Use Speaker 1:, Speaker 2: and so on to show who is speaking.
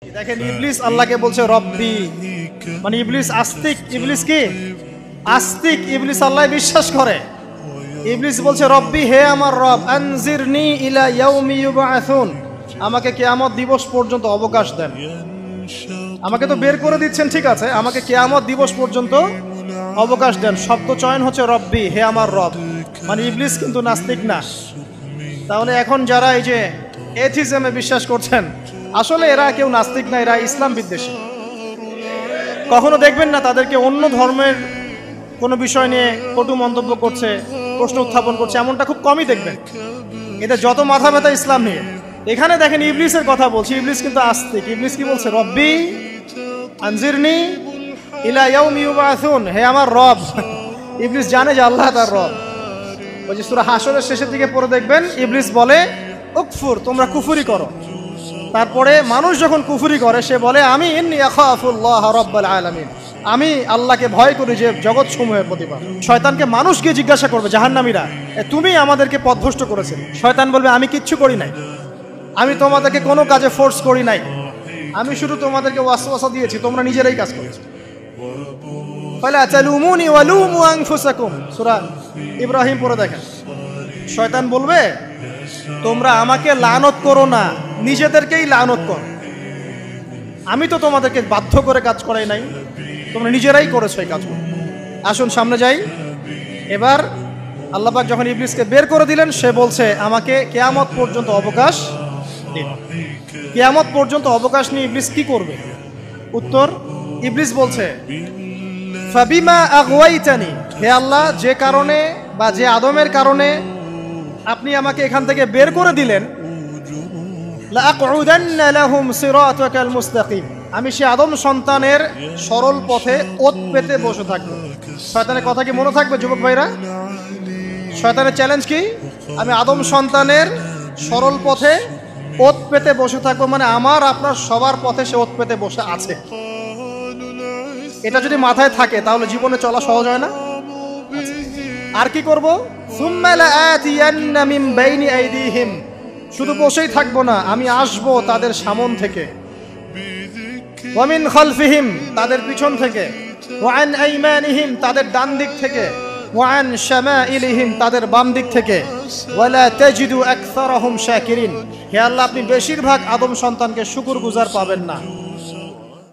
Speaker 1: দেখেন ইবলিস আল্লাহকে বলছে রব্বি, মানে ইবলিস আস্তিক। ইবলিস কি আস্তিক? ইবলিস আল্লাহ বিশ্বাস করে। ইবলিস বলছে রব্বি, হে আমার রব, আনজিরনি ইলা ইয়াউমি ইউবআসুন, আমাকে কিয়ামত দিবস পর্যন্ত অবকাশ দেন। আমাকে তো বের করে দিচ্ছেন, ঠিক আছে, আমাকে কিয়ামত দিবস পর্যন্ত অবকাশ দেন। শব্দ চয়ন হচ্ছে রব্বি, হে আমার রব। মানে ইবলিস কিন্তু নাস্তিক না। তাহলে এখন যারা এই যে এথিজমে বিশ্বাস করছেন, আসলে এরা কেউ নাস্তিক না, এরা ইসলাম বিদ্বেষী। কখনো দেখবেন না তাদেরকে অন্য ধর্মের কোনো বিষয় নিয়ে কটু মন্তব্য করছে, প্রশ্ন উত্থাপন করছে, এমনটা খুব কমই দেখবেন। এদের যত মাথা ব্যথা ইসলাম নিয়ে। এখানে দেখেন ইবলিসের কথা বলছি, ইবলিস কিন্তু আস্তিক। ইবলিস কি বলছে? রব্বি আনজিরনি ইলা ইয়াউমি ইউবআসুন, হে আমার রব। ইবলিস জানে যে আল্লাহ তার রব। ওই যে সূরা হাশরের শেষের দিকে পড়ে দেখবেন ইবলিস বলে উকফুর, তোমরা কুফরি করো। তারপরে মানুষ যখন কুফরি করে সে বলে আমি ইন্নী আখাফুল্লাহ রাব্বাল আলামিন, আমি আল্লাহকে ভয় করি যে জগৎ সমূহের প্রতিপালক। শয়তানকে মানুষ গিয়ে জিজ্ঞাসা করবে, জাহান্নামীরা, তুমি আমাদেরকে পথভ্রষ্ট করেছে। শয়তান বলবে আমি কিচ্ছু করি নাই, আমি তোমাদেরকে কোনো কাজে ফোর্স করি নাই, আমি শুধু তোমাদেরকে ওয়াসওয়াসা দিয়েছি, তোমরা নিজেরাই কাজ করেছো। ফালা তালুমুনি ওয়ালুমু আনফুসাকুম, সূরা ইব্রাহিম পড়ে দেখেন। শয়তান বলবে তোমরা আমাকে লানত করো না, নিজেদেরকেই লানত করো, আমি তো তোমাদেরকে বাধ্য করে কাজ করাই নাই, তোমরা নিজেরাই করেছো এই কাজগুলো। আসুন সামনে যাই। এবার আল্লাহ পাক যখন ইবলিসকে বের করে দিলেন, সে বলছে আমাকে কিয়ামত পর্যন্ত অবকাশ দিন। কিয়ামত পর্যন্ত অবকাশ নিয়ে ইবলিস কি করবে? উত্তর, ইবলিস বলছে ফাবিমা আগওয়াইতানি, হে আল্লাহ, যে কারণে বা যে আদমের কারণে আপনি আমাকে এখান থেকে বের করে দিলেন, লাআকউদান্না লাহুম সিরাতাকাল মুস্তাকিম, আমি সে আদম সন্তানের সরল পথে ওত পেতে বসে থাকবো। শয়তানের কথা কি মনে থাকবে যুবক ভাইরা? শয়তানের চ্যালেঞ্জ কি? আমি আদম সন্তানের সরল পথে ওত পেতে বসে থাকবো, মানে আমার আপনার সবার পথে সে ওত পেতে বসে আছে। এটা যদি মাথায় থাকে তাহলে জীবনে চলা সহজ হয় না? আর কি করবো? সুম্মা লাআতিয়ান্না মিন বাইনি আইদিহিম, শুধু বসেই থাকবো না, আমি আসবো তাদের সামন থেকে, ওয়া মিন খালফিহিম, তাদের পিছন থেকে, ওয়া আন আইমানিহিম, তাদের ডান দিক থেকে, ওয়া আন শামাইলিহিম, তাদের বাম দিক থেকে, ওয়ালা তাজিদু আকসারাহুম শাকিরিন, হে আল্লাহ, আপনি বেশিরভাগ আদম সন্তানকে শুকরগুজার পাবেন না।